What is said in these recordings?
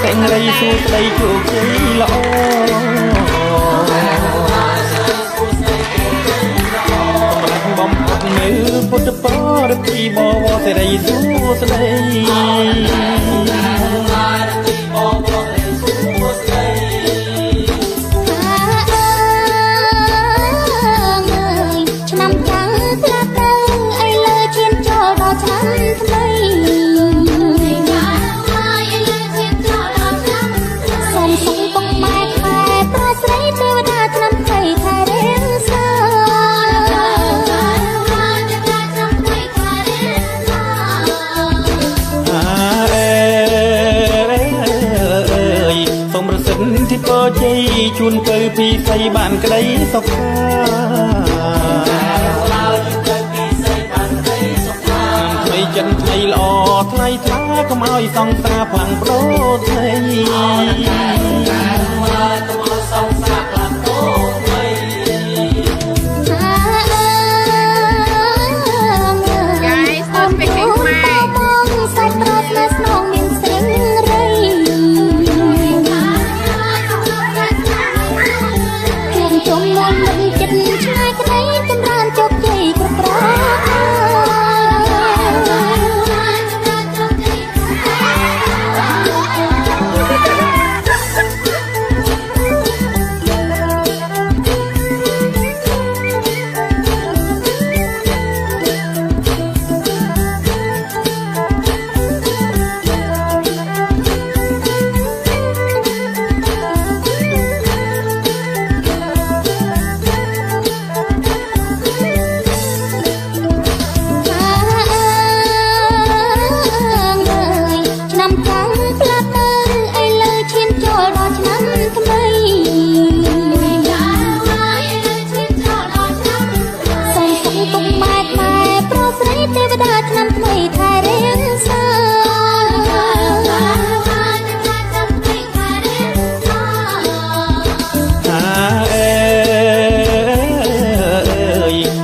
សេងរីសួស្ដីជោគជ័យល្អបំផុតនៅពុទ្ធបរិពីបវរសេរីសួស្ដីที่ปอใจជួនទៅពីស្អីបានក្តីសុខថ្មីចិនថ្មីល្អថ្លៃថ្លាកុំឲ្យសង្សារផ្លាំងប្រូថ្មី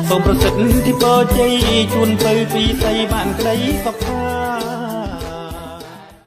សូមប្រសិទ្ធទីពរជ័យជួនទៅពីស្អីបានក្តីសុខ